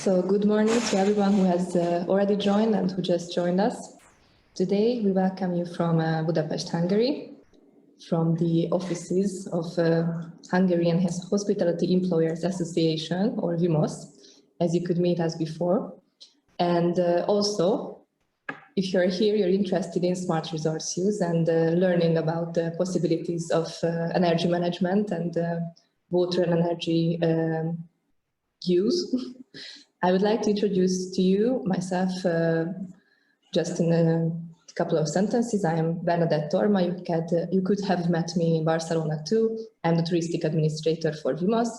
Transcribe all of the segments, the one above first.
So good morning to everyone who has already joined and who just joined us. Today we welcome you from Budapest, Hungary, from the offices of Hungarian Hospitality Employers Association, or VIMOS, as you could meet us before. And also, if you're here, you're interested in smart resource use and learning about the possibilities of energy management and water and energy use. I would like to introduce to you myself just in a couple of sentences. I am Bernadette Torma. You could have met me in Barcelona too. I'm the touristic administrator for VIMOS,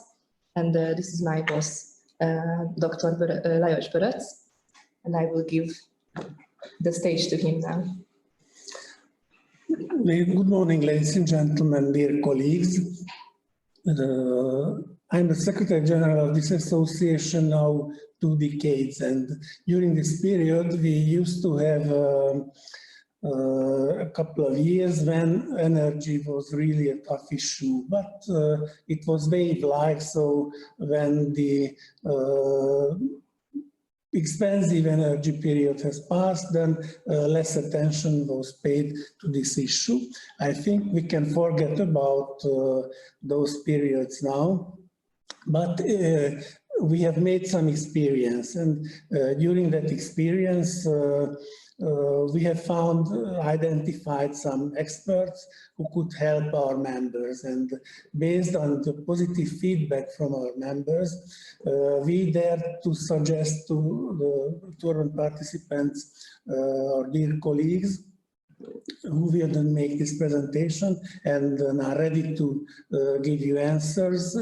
and this is my boss, Dr. Lajos Böröc, and I will give the stage to him now. Good morning, ladies and gentlemen, dear colleagues. I'm the Secretary General of this association now 2 decades, and during this period we used to have a couple of years when energy was really a tough issue, but it was wave-like, so when the expensive energy period has passed, then less attention was paid to this issue. I think we can forget about those periods now, but we have made some experience, and during that experience we have identified some experts who could help our members, and based on the positive feedback from our members, we dare to suggest to the tour participants, our dear colleagues, who will then make this presentation and are ready to give you answers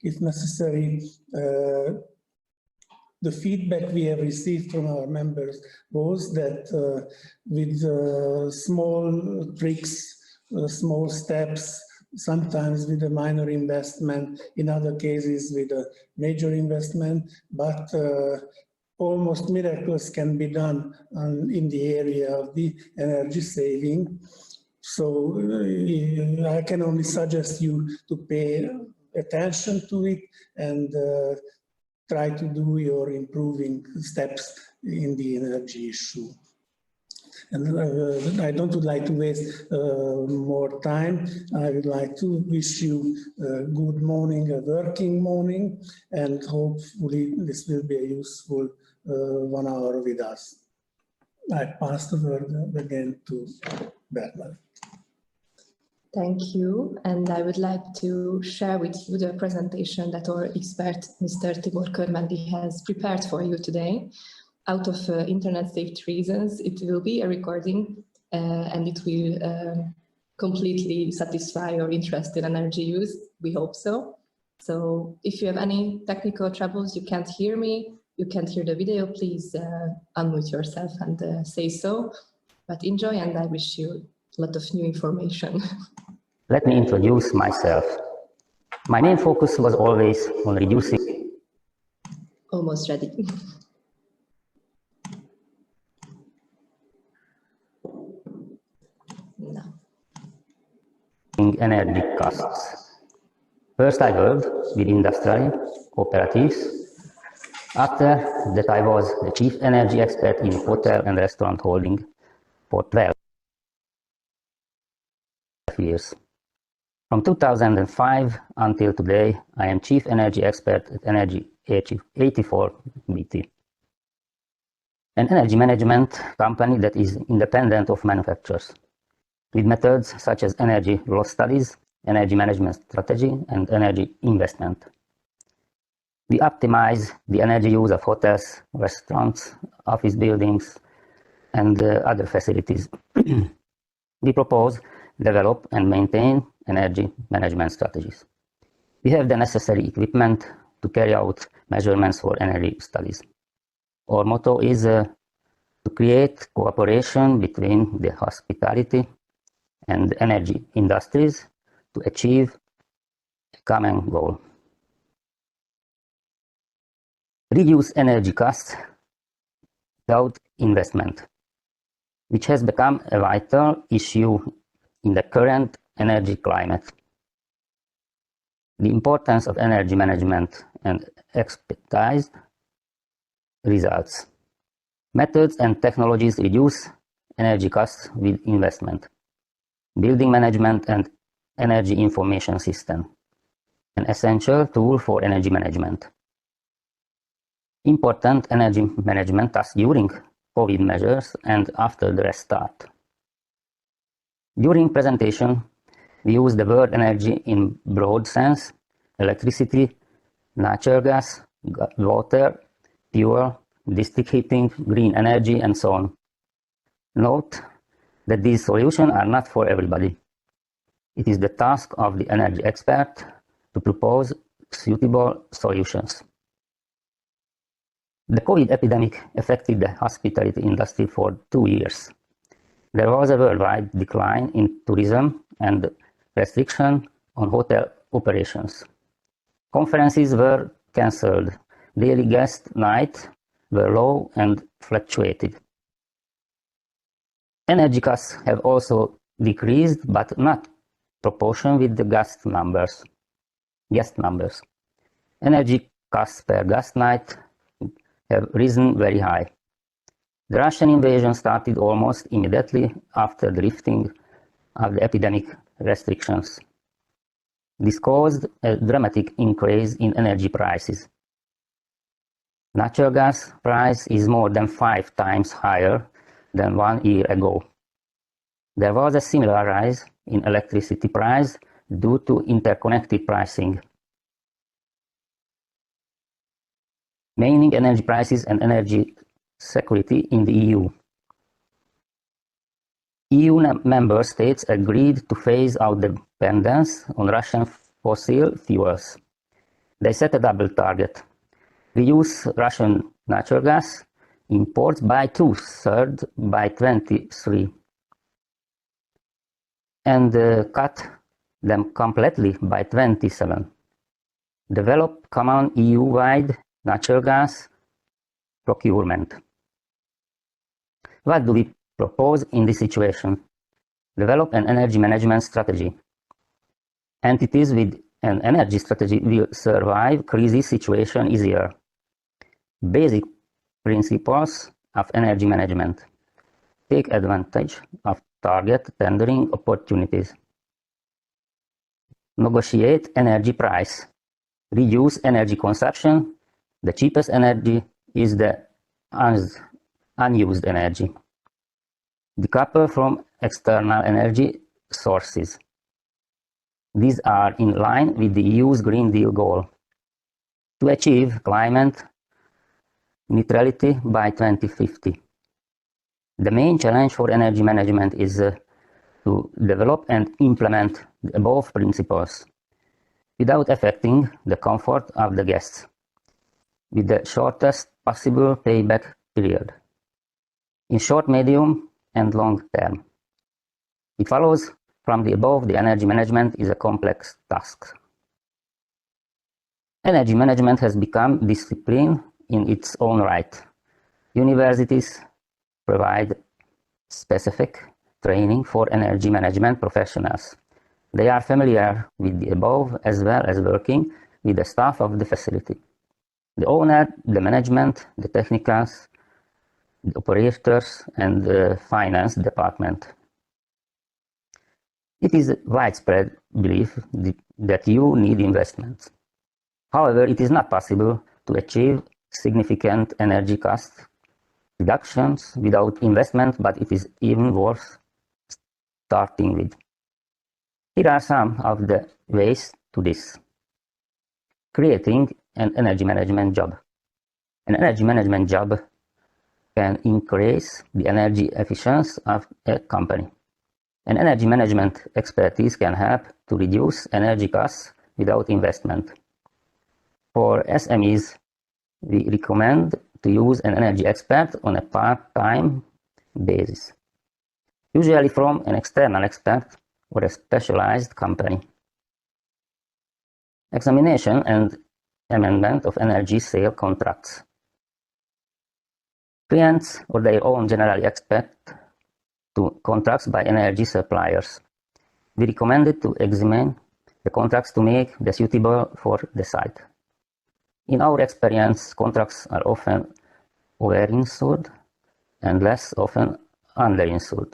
if necessary. The feedback we have received from our members was that with small tricks, small steps, sometimes with a minor investment, in other cases with a major investment, but almost miracles can be done in the area of the energy saving. So I can only suggest you to pay attention to it and try to do your improving steps in the energy issue. And I don't would like to waste more time. I would like to wish you a good morning, a working morning, and hopefully this will be a useful 1 hour with us. I pass the word again to Bernadette. Thank you, and I would like to share with you the presentation that our expert, Mr. Tibor Körmendi, has prepared for you today. Out of internet safety reasons, it will be a recording and it will completely satisfy your interest in energy use. We hope so. So if you have any technical troubles, you can't hear me, you can't hear the video, please unmute yourself and say so. But enjoy, and I wish you a lot of new information. Let me introduce myself. My main focus was always on reducing. Almost ready. No. Energy costs. First, I worked with industrial cooperatives. After that, I was the chief energy expert in hotel and restaurant holding for 12 years. From 2005 until today, I am chief energy expert at Energy 84 BT, an energy management company that is independent of manufacturers, with methods such as energy loss studies, energy management strategy, and energy investment. We optimize the energy use of hotels, restaurants, office buildings, and other facilities. We propose, develop, and maintain energy management strategies. We have the necessary equipment to carry out measurements for energy studies. Our motto is to create cooperation between the hospitality and energy industries to achieve a common goal. Reduce energy costs without investment, which has become a vital issue in the current energy climate. The importance of energy management and expertise results. Methods and technologies reduce energy costs with investment. Building management and energy information system, an essential tool for energy management. Important energy management tasks during COVID measures and after the restart. During presentation, we use the word energy in broad sense: electricity, natural gas, water, fuel, district heating, green energy, and so on. Note that these solutions are not for everybody. It is the task of the energy expert to propose suitable solutions. The COVID epidemic affected the hospitality industry for 2 years. There was a worldwide decline in tourism and restriction on hotel operations. Conferences were cancelled. Daily guest nights were low and fluctuated. Energy costs have also decreased, but not in proportion with the guest numbers. Energy costs per guest night have risen very high. The Russian invasion started almost immediately after the lifting of the epidemic restrictions. This caused a dramatic increase in energy prices. Natural gas price is more than 5 times higher than 1 year ago. There was a similar rise in electricity price due to interconnected pricing. Maintaining energy prices and energy security in the EU. EU member states agreed to phase out dependence on Russian fossil fuels. They set a double target: reduce Russian natural gas imports by 2/3 by 2023 and cut them completely by 2027. Develop common EU-wide natural gas procurement. What do we propose in this situation? Develop an energy management strategy. Entities with an energy strategy will survive crisis situation easier. Basic principles of energy management. Take advantage of target tendering opportunities. Negotiate energy price. Reduce energy consumption. The cheapest energy is the unused energy. Decouple from external energy sources. These are in line with the EU's Green Deal goal to achieve climate neutrality by 2050. The main challenge for energy management is to develop and implement the above principles without affecting the comfort of the guests, with the shortest possible payback period, in short, medium, and long term. It follows from the above the energy management is a complex task. Energy management has become discipline in its own right. Universities provide specific training for energy management professionals. They are familiar with the above as well as working with the staff of the facility. The owner, the management, the technicals, the operators, and the finance department. It is a widespread belief that you need investments. However, it is not possible to achieve significant energy cost reductions without investment, but it is even worth starting with. Here are some of the ways to this. Creating an energy management job. An energy management job can increase the energy efficiency of a company. An energy management expertise can help to reduce energy costs without investment. For SMEs, we recommend to use an energy expert on a part-time basis, usually from an external expert or a specialized company. Examination and amendment of energy sale contracts. Clients or their own generally expect to contracts by energy suppliers. We recommend to examine the contracts to make them suitable for the site. In our experience, contracts are often overinsured and less often underinsured.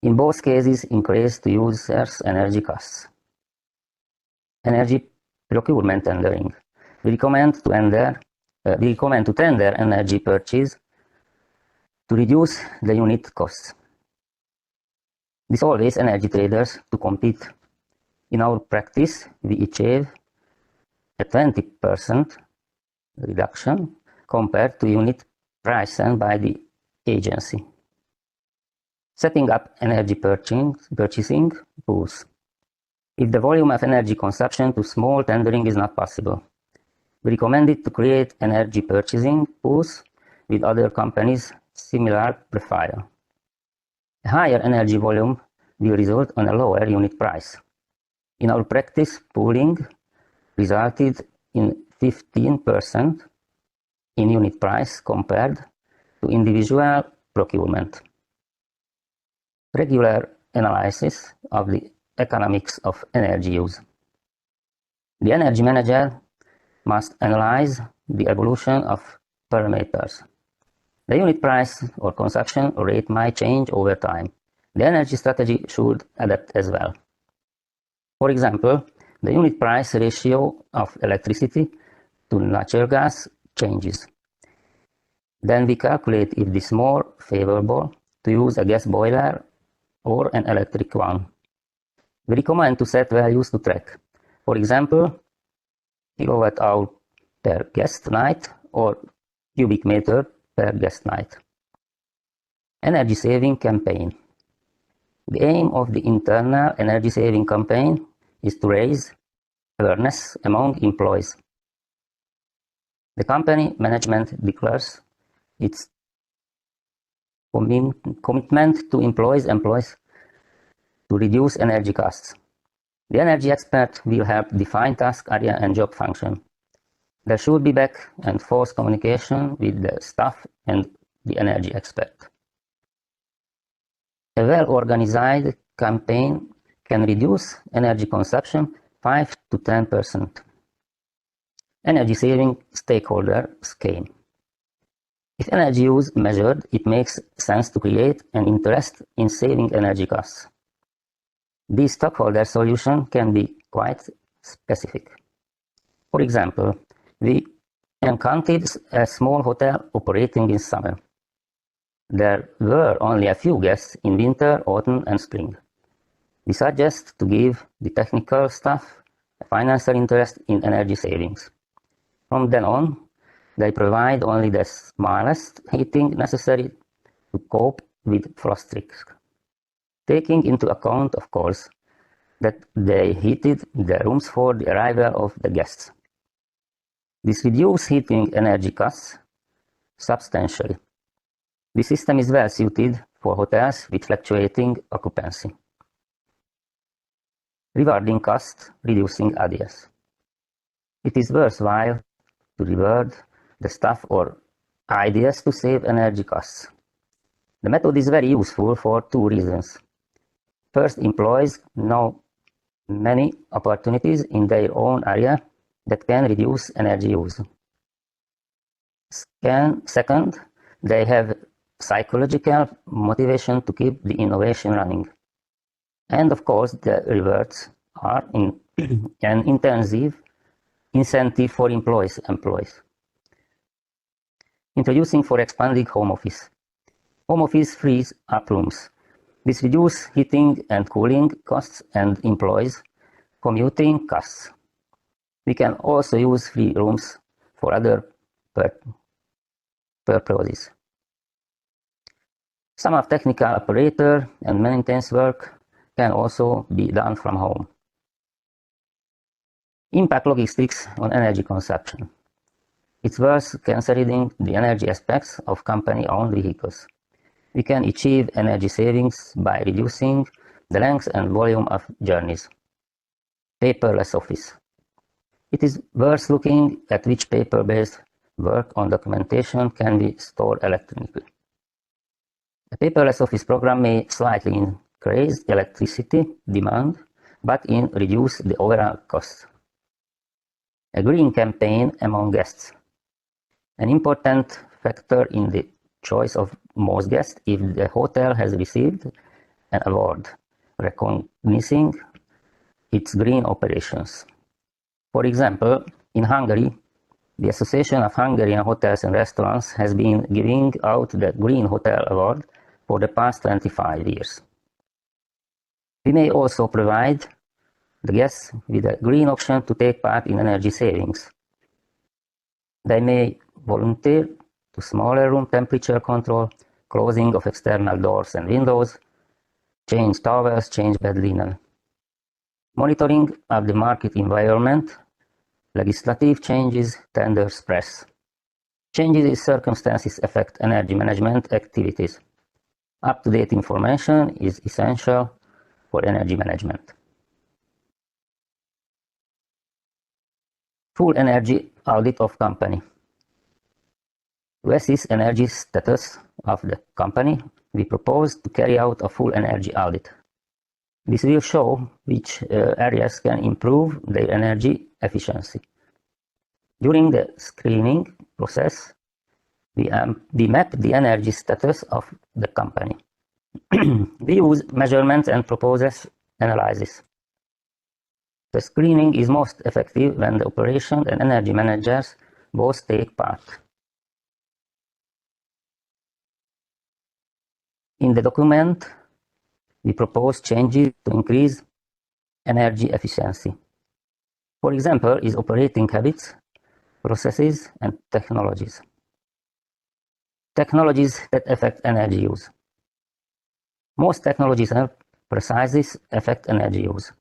In both cases, increase the user's energy costs. Energy procurement tendering. We recommend to tender energy purchase to reduce the unit costs. This always energy traders to compete. In our practice, we achieve a 20% reduction compared to unit price sent by the agency. Setting up energy purchasing pools. If the volume of energy consumption too small, tendering is not possible. We recommend it to create energy purchasing pools with other companies' similar profile. A higher energy volume will result in a lower unit price. In our practice, pooling resulted in 15% in unit price compared to individual procurement. Regular analysis of the economics of energy use. The energy manager must analyze the evolution of parameters. The unit price or consumption rate might change over time. The energy strategy should adapt as well. For example, the unit price ratio of electricity to natural gas changes. Then we calculate if it is more favorable to use a gas boiler or an electric one. We recommend to set values to track. For example, kilowatt hour per guest night or cubic meter per guest night. Energy saving campaign. The aim of the internal energy saving campaign is to raise awareness among employees. The company management declares its commitment to employees to reduce energy costs. The energy expert will help define task area and job function. There should be back and forth communication with the staff and the energy expert. A well-organized campaign can reduce energy consumption 5 to 10%. Energy saving stakeholder scheme. If energy use measured, it makes sense to create an interest in saving energy costs. This stockholder solution can be quite specific. For example, we encountered a small hotel operating in summer. There were only a few guests in winter, autumn, and spring. We suggest to give the technical staff a financial interest in energy savings. From then on, they provide only the smallest heating necessary to cope with frost risk, taking into account, of course, that they heated their rooms for the arrival of the guests. This reduces heating energy costs substantially. The system is well suited for hotels with fluctuating occupancy. Rewarding cost reducing ideas. It is worthwhile to reward the staff or ideas to save energy costs. The method is very useful for two reasons. First, employees know many opportunities in their own area that can reduce energy use. Second, they have psychological motivation to keep the innovation running. And of course, the rewards are an intensive incentive for employees. Introducing for expanding home office. Home office frees up rooms. This reduces heating and cooling costs and employees commuting costs. We can also use free rooms for other purposes. Some of technical operator and maintenance work can also be done from home. Impact logistics on energy consumption. It's worth considering the energy aspects of company-owned vehicles. We can achieve energy savings by reducing the length and volume of journeys. Paperless office. It is worth looking at which paper-based work on documentation can be stored electronically. A paperless office program may slightly increase electricity demand, but reduce the overall cost. A green campaign among guests. An important factor in the choice of most guests if the hotel has received an award recognizing its green operations. For example, in Hungary, the Association of Hungarian Hotels and Restaurants has been giving out the Green Hotel Award for the past 25 years. We may also provide the guests with a green option to take part in energy savings. They may volunteer to smaller room temperature control, closing of external doors and windows, change towels, change bed linen. Monitoring of the market environment, legislative changes, tenders, press. Changes in circumstances affect energy management activities. Up-to-date information is essential for energy management. Full energy audit of company. To assess energy status of the company, we propose to carry out a full energy audit. This will show which areas can improve their energy efficiency. During the screening process, we map the energy status of the company. We use measurements and process analysis. The screening is most effective when the operation and energy managers both take part. In the document, we propose changes to increase energy efficiency. For example, is operating habits, processes, and technologies. Technologies that affect energy use. Most technologies and processes affect energy use.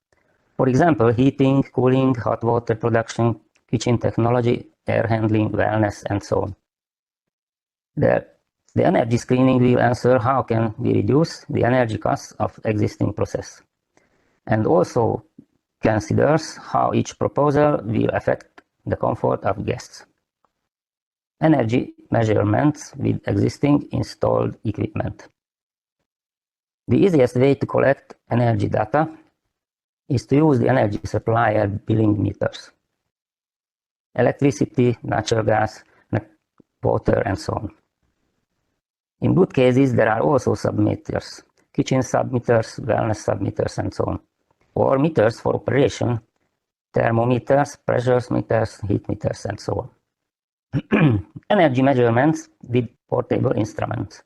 For example, heating, cooling, hot water production, kitchen technology, air handling, wellness, and so on. The energy screening will answer how can we reduce the energy costs of existing process, and also considers how each proposal will affect the comfort of guests. Energy measurements with existing installed equipment. The easiest way to collect energy data is to use the energy supplier billing meters. Electricity, natural gas, water, and so on. In good cases, there are also submeters, kitchen submeters, wellness submeters, and so on. Or meters for operation, thermometers, pressure meters, heat meters, and so on. Energy measurements with portable instruments.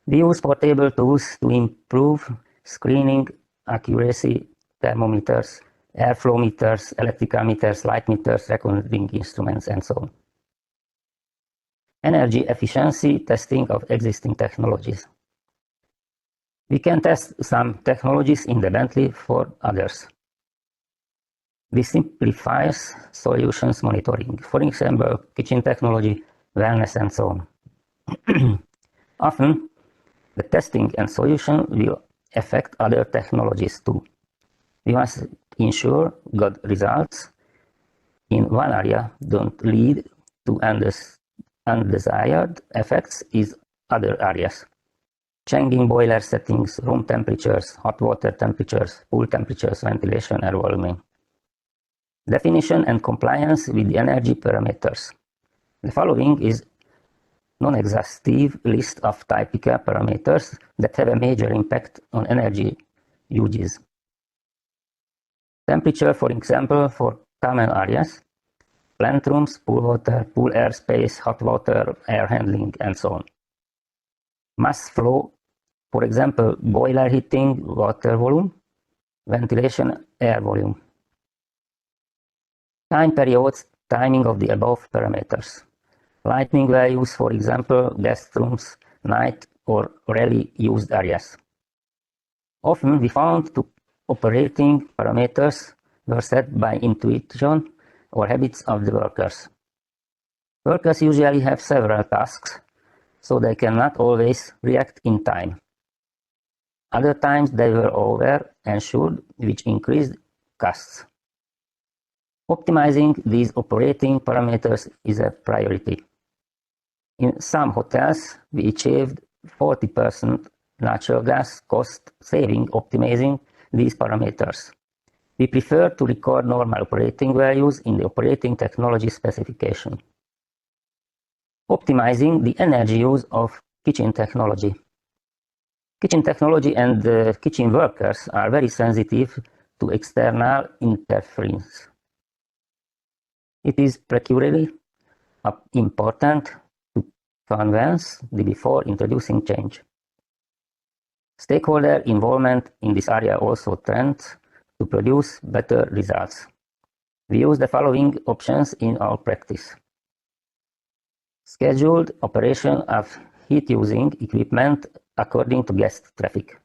We use portable tools to improve screening accuracy, thermometers, airflow meters, electrical meters, light meters, recording instruments, and so on. Energy efficiency testing of existing technologies. We can test some technologies independently for others. This simplifies solutions monitoring, for example, kitchen technology, wellness, and so on. Often, the testing and solution will affect other technologies too. We must ensure good results in one area don't lead to undesired effects in other areas. Changing boiler settings, room temperatures, hot water temperatures, pool temperatures, ventilation, air volume. Definition and compliance with the energy parameters. The following is non-exhaustive list of typical parameters that have a major impact on energy uses. Temperature, for example, for common areas, plant rooms, pool water, pool airspace, hot water, air handling, and so on. Mass flow, for example, boiler heating, water volume, ventilation, air volume. Time periods, timing of the above parameters. Lighting values, for example, guest rooms, night or rarely used areas. Often we found to operating parameters were set by intuition or habits of the workers. Workers usually have several tasks, so they cannot always react in time. Other times they were over-insured, which increased costs. Optimizing these operating parameters is a priority. In some hotels, we achieved 40% natural gas cost saving optimizing these parameters. We prefer to record normal operating values in the operating technology specification. optimizing the energy use of kitchen technology. Kitchen technology and kitchen workers are very sensitive to external interference. It is peculiarly important to convince before introducing change. Stakeholder involvement in this area also tends to produce better results. We use the following options in our practice. Scheduled operation of heat-using equipment according to guest traffic.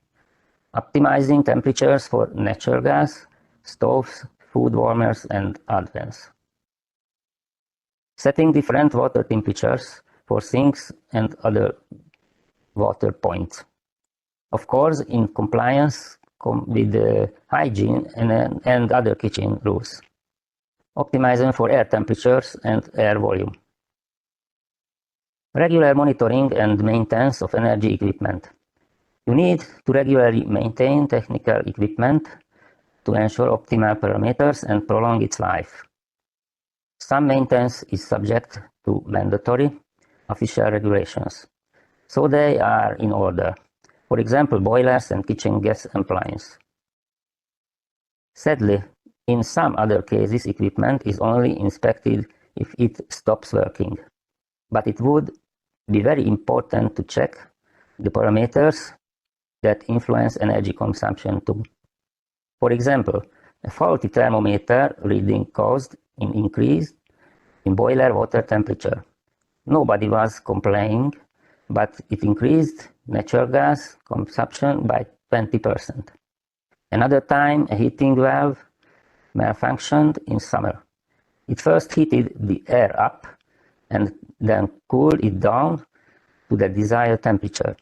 Optimizing temperatures for natural gas, stoves, food warmers, and ovens. Setting different water temperatures for sinks and other water points. Of course, in compliance with the hygiene and other kitchen rules. Optimizing for air temperatures and air volume. Regular monitoring and maintenance of energy equipment. You need to regularly maintain technical equipment to ensure optimal parameters and prolong its life. Some maintenance is subject to mandatory official regulations, so they are in order. For example, boilers and kitchen gas appliances. Sadly, in some other cases, equipment is only inspected if it stops working, but it would be very important to check the parameters that influence energy consumption too. For example, a faulty thermometer reading caused an increase in boiler water temperature. Nobody was complaining, but it increased natural gas consumption by 20%. Another time, a heating valve malfunctioned in summer. It first heated the air up and then cooled it down to the desired temperature.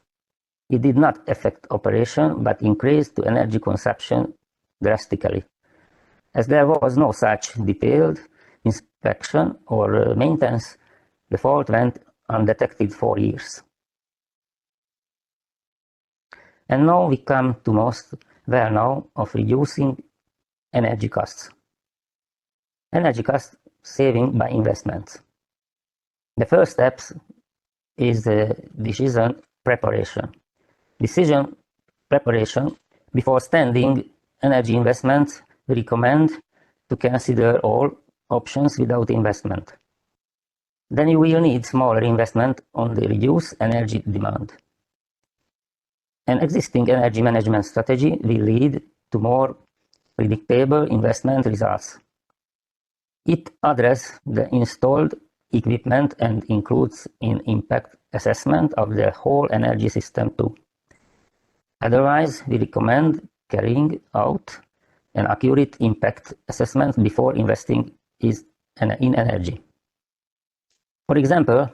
It did not affect operation, but increased the energy consumption drastically. As there was no such detailed inspection or maintenance, the fault went undetected for years. And now we come to most well known of reducing energy costs. Energy cost saving by investments. The first step is the decision preparation. Decision preparation before spending energy investments, we recommend to consider all options without investment. Then you will need smaller investment on the reduced energy demand. An existing energy management strategy will lead to more predictable investment results. It addresses the installed equipment and includes an impact assessment of the whole energy system too. Otherwise, we recommend carrying out an accurate impact assessment before investing in energy. For example,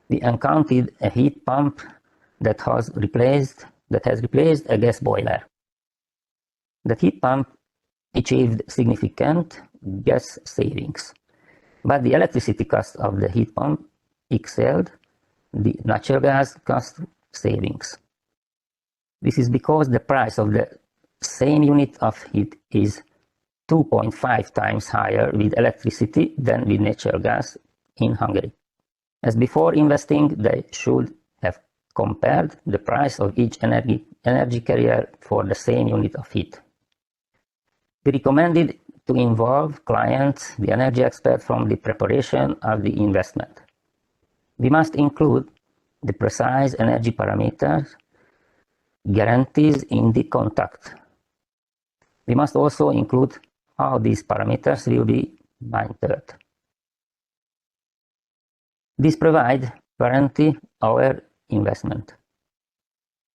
we encountered a heat pump that has replaced a gas boiler. The heat pump achieved significant gas savings, but the electricity cost of the heat pump excelled the natural gas cost savings. This is because the price of the same unit of heat is 2.5 times higher with electricity than with natural gas in Hungary. As before investing, they should have compared the price of each energy carrier for the same unit of heat. We recommended to involve clients, the energy expert, from the preparation of the investment. We must include the precise energy parameters guarantees in the contract. We must also include how these parameters will be monitored. This provides warranty over investment.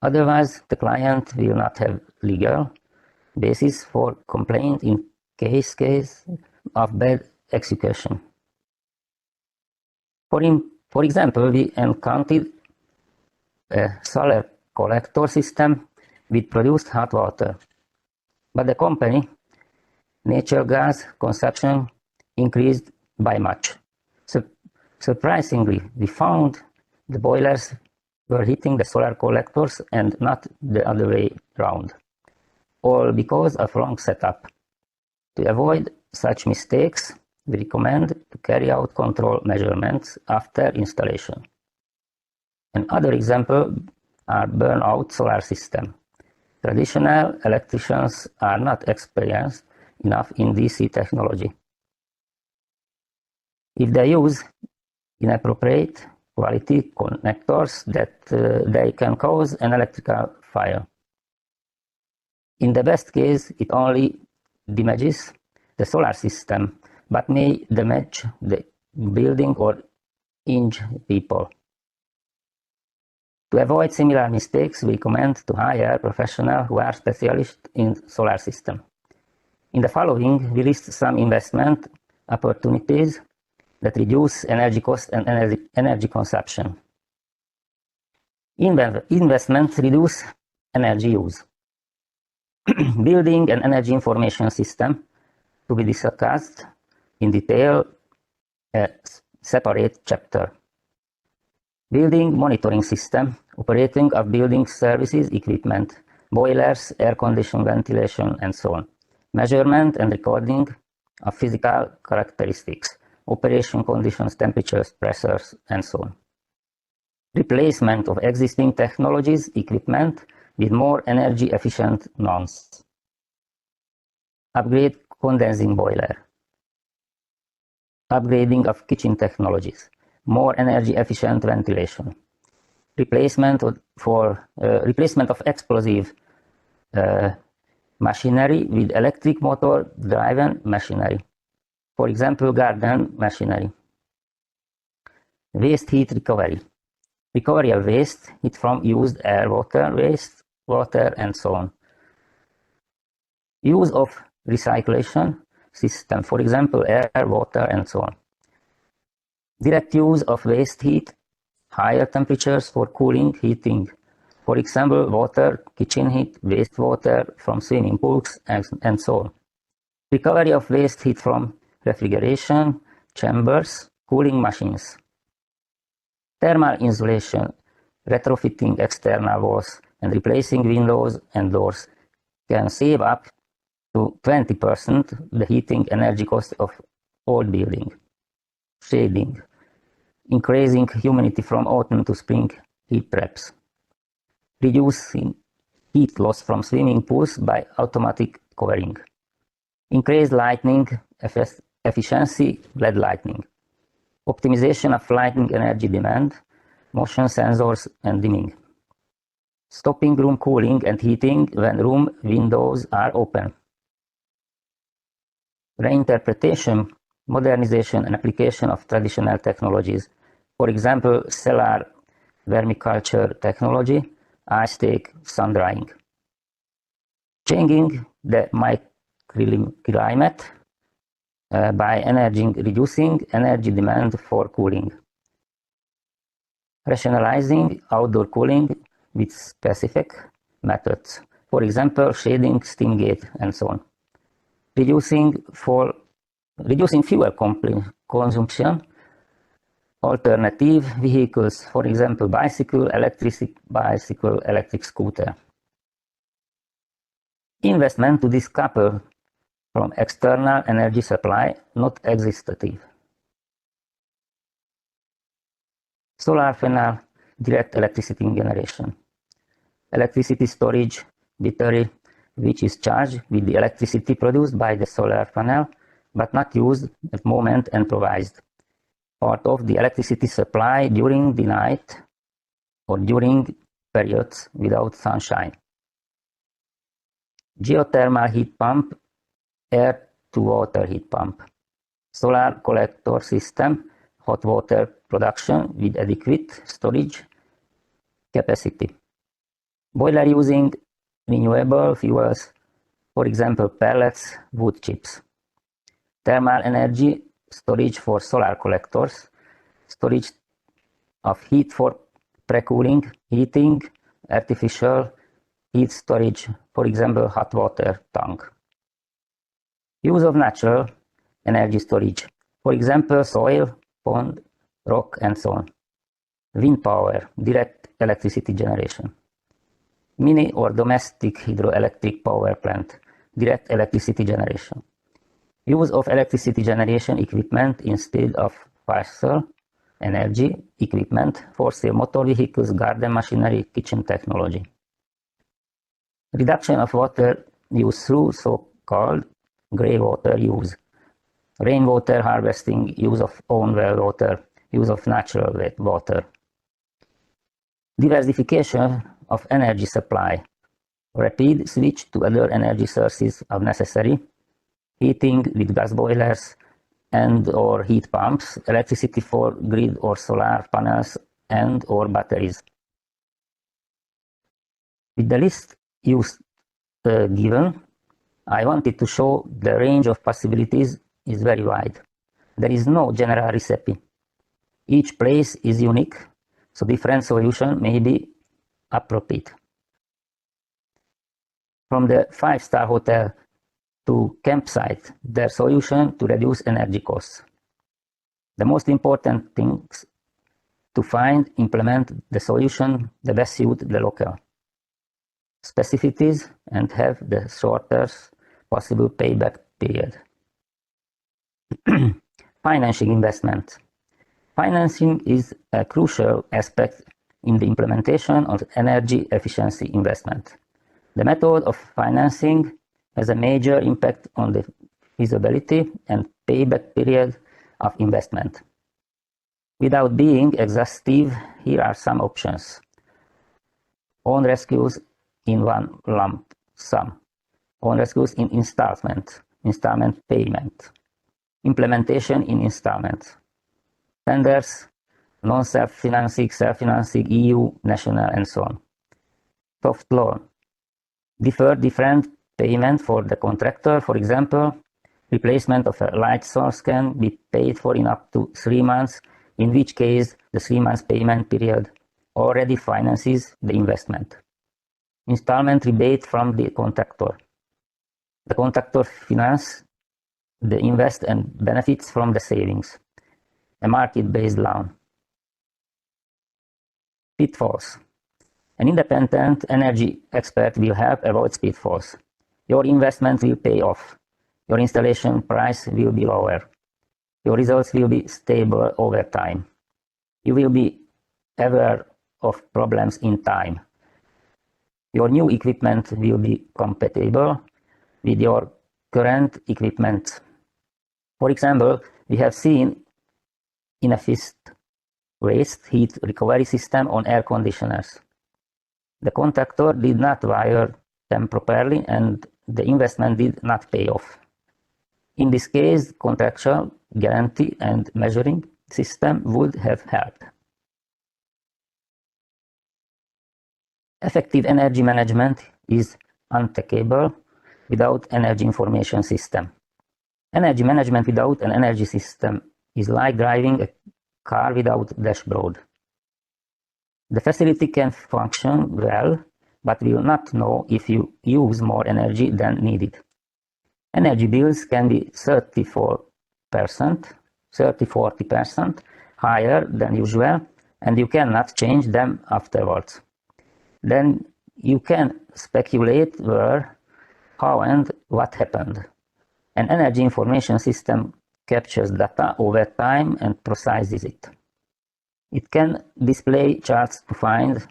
Otherwise, the client will not have legal basis for complaint in case of bad execution. For example, we encountered a solar collector system which produced hot water, but the company natural gas consumption increased by much. Surprisingly, we found the boilers were heating the solar collectors and not the other way around, all because of wrong setup. To avoid such mistakes, we recommend to carry out control measurements after installation. Another example are burnout solar system. Traditional electricians are not experienced enough in DC technology. If they use inappropriate quality connectors, that they can cause an electrical fire. In the best case, it only damages the solar system, but may damage the building or injure people. To avoid similar mistakes, we recommend to hire professionals who are specialists in solar system. In the following, we list some investment opportunities that reduce energy cost and energy consumption. Investments reduce energy use. Building an energy information system to be discussed in detail, a separate chapter. Building monitoring system, operating of building services equipment, boilers, air conditioning, ventilation, and so on. Measurement and recording of physical characteristics, operation conditions, temperatures, pressures, and so on. Replacement of existing technologies, equipment with more energy efficient norms. Upgrade condensing boiler. Upgrading of kitchen technologies. More energy efficient ventilation. Replacement of explosive machinery with electric motor driven machinery. For example, garden machinery. Waste heat recovery. Recovery of waste heat from used air, water, waste, water, and so on. Use of recyclation system, for example, air, water, and so on. Direct use of waste heat, higher temperatures for cooling, heating. For example, water, kitchen heat, wastewater from swimming pools, and so on. Recovery of waste heat from refrigeration chambers, cooling machines. Thermal insulation, retrofitting external walls and replacing windows and doors can save up to 20% the heating energy cost of old building. Shading, increasing humidity from autumn to spring heat traps. Reducing heat loss from swimming pools by automatic covering. Increased lighting efficiency, LED lighting. Optimization of lighting energy demand, motion sensors and dimming. Stopping room cooling and heating when room windows are open. Reinterpretation, modernization and application of traditional technologies. For example, cellar vermiculture technology, ice take, sun drying. Changing the microclimate by reducing energy demand for cooling. Rationalizing outdoor cooling with specific methods. For example, shading, steam gate, and so on. Reducing fuel consumption. Alternative vehicles, for example, bicycle, electric scooter. Investment to decouple from external energy supply, not existative. Solar panel, direct electricity generation. Electricity storage battery, which is charged with the electricity produced by the solar panel, but not used at the moment and provides part of the electricity supply during the night or during periods without sunshine. Geothermal heat pump, air-to-water heat pump. Solar collector system, hot water production with adequate storage capacity. Boiler using renewable fuels, for example, pellets, wood chips. Thermal energy storage for solar collectors, storage of heat for pre-cooling, heating, artificial heat storage, for example, hot water tank. Use of natural energy storage, for example, soil, pond, rock, and so on. Wind power, direct electricity generation. Mini or domestic hydroelectric power plant, direct electricity generation. Use of electricity generation equipment instead of fossil energy equipment for sale, motor vehicles, garden machinery, kitchen technology. Reduction of water use through so-called grey water use, rainwater harvesting, use of own well water, use of natural water. Diversification of energy supply, rapid switch to other energy sources are necessary, heating with gas boilers and or heat pumps, electricity for grid or solar panels and or batteries. With the list used given, I wanted to show the range of possibilities is very wide. There is no general recipe. Each place is unique, so different solution may be appropriate. From the 5-star hotel to campsite, their solution to reduce energy costs. The most important things to find, implement the solution that best suit the local specificities and have the shortest possible payback period. Financing investment. Financing is a crucial aspect in the implementation of energy efficiency investment. The method of financing has a major impact on the feasibility and payback period of investment. Without being exhaustive, here are some options. Own rescues in one lump sum, own rescues in installment payment, implementation in installments, tenders, non-self-financing, self-financing, EU, national, and so on. Soft loan, deferred different payment for the contractor, for example, replacement of a light source can be paid for in up to 3 months, in which case the 3 months payment period already finances the investment. Installment rebate from the contractor. The contractor finances the invest and benefits from the savings. A market-based loan. Pitfalls. An independent energy expert will help avoid pitfalls. Your investment will pay off. Your installation price will be lower. Your results will be stable over time. You will be aware of problems in time. Your new equipment will be compatible with your current equipment. For example, we have seen inefficient waste heat recovery system on air conditioners. The contractor did not wire them properly and the investment did not pay off. In this case, contractual guarantee and measuring system would have helped. Effective energy management is unthinkable without energy information system. Energy management without an energy system is like driving a car without dashboard. The facility can function well, but will not know if you use more energy than needed. Energy bills can be 30–40% higher than usual, and you cannot change them afterwards. Then you can speculate where, how, and what happened. An energy information system captures data over time and processes it. It can display charts to find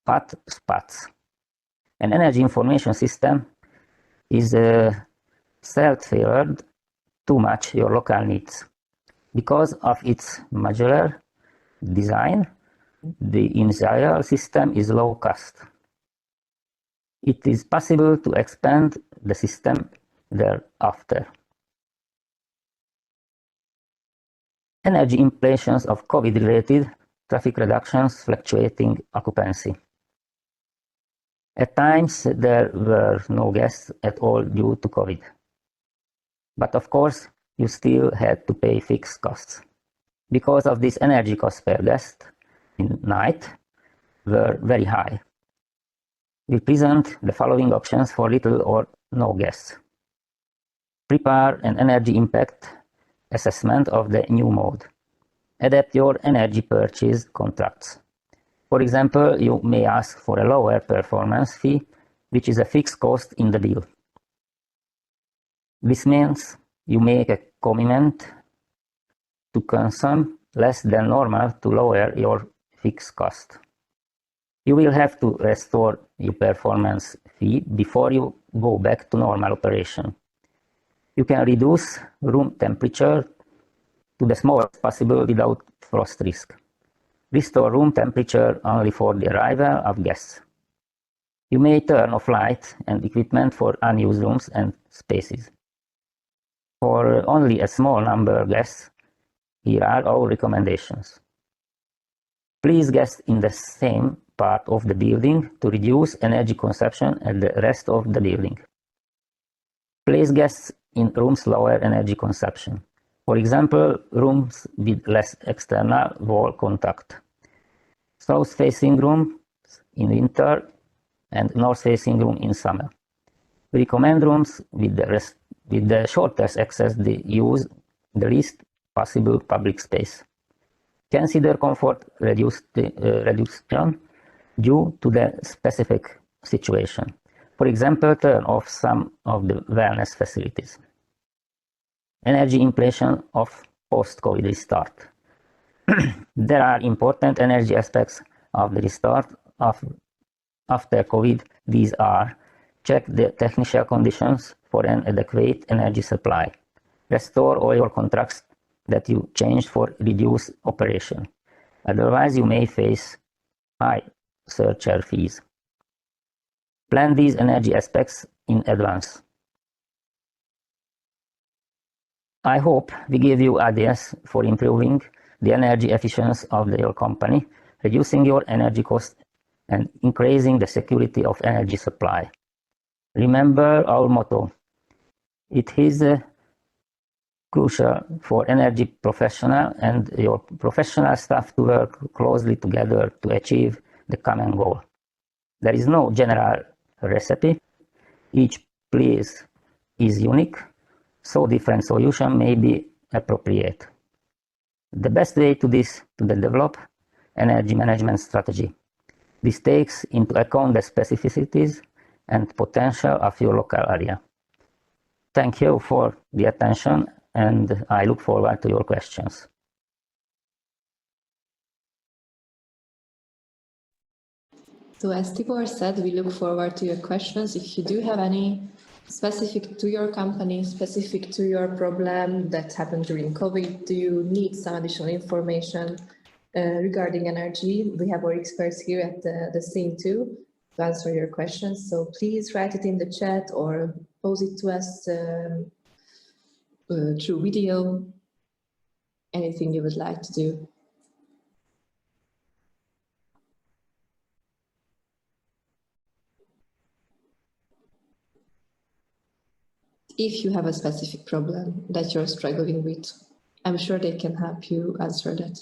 hot spots. An energy information system is self-tailored to match your local needs. Because of its modular design, the initial system is low cost. It is possible to expand the system thereafter. Energy implications of COVID-related traffic reductions, fluctuating occupancy. At times, there were no guests at all due to COVID. But of course, you still had to pay fixed costs. Because of this, energy costs per guest in night were very high. We present the following options for little or no guests. Prepare an energy impact assessment of the new mode. Adapt your energy purchase contracts. For example, you may ask for a lower performance fee, which is a fixed cost in the bill. This means you make a commitment to consume less than normal to lower your fixed cost. You will have to restore your performance fee before you go back to normal operation. You can reduce room temperature to the smallest possible without frost risk. Restore room temperature only for the arrival of guests. You may turn off lights and equipment for unused rooms and spaces. For only a small number of guests, here are our recommendations. Please guest in the same part of the building to reduce energy consumption at the rest of the building. Place guests in rooms lower energy consumption. For example, rooms with less external wall contact. South-facing rooms in winter and north-facing room in summer. We recommend rooms with the shortest access to use the least possible public space. Consider comfort reduction due to the specific situation. For example, turn off some of the wellness facilities. Energy inflation of post-COVID restart. There are important energy aspects of the restart after COVID. These are: check the technical conditions for an adequate energy supply. Restore all your contracts that you changed for reduced operation. Otherwise, you may face high surcharge fees. Plan these energy aspects in advance. I hope we give you ideas for improving the energy efficiency of your company, reducing your energy costs, and increasing the security of energy supply. Remember our motto: it is crucial for energy professional and your professional staff to work closely together to achieve the common goal. There is no general recipe. Each place is unique, so different solutions may be appropriate. The best way to develop energy management strategy. This takes into account the specificities and potential of your local area. Thank you for the attention, and I look forward to your questions. So as Tibor said, we look forward to your questions. If you do have any specific to your company, specific to your problem that happened during COVID, do you need some additional information regarding energy? We have our experts here at the scene too to answer your questions. So please write it in the chat or pose it to us through video, anything you would like to do. If you have a specific problem that you're struggling with, I'm sure they can help you answer that.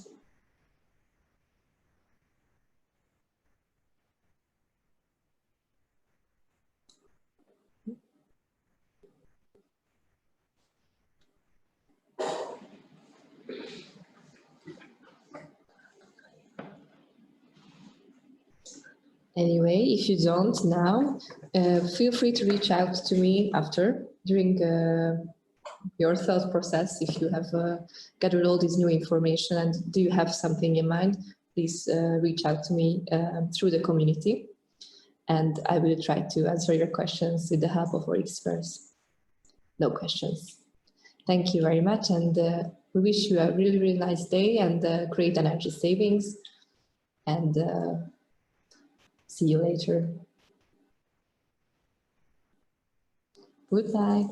Anyway, if you don't now, feel free to reach out to me after, during your thought process. If you have gathered all this new information and do you have something in mind, please reach out to me through the community, and I will try to answer your questions with the help of our experts. No questions. Thank you very much, and we wish you a really, really nice day and great energy savings, and see you later. Goodbye.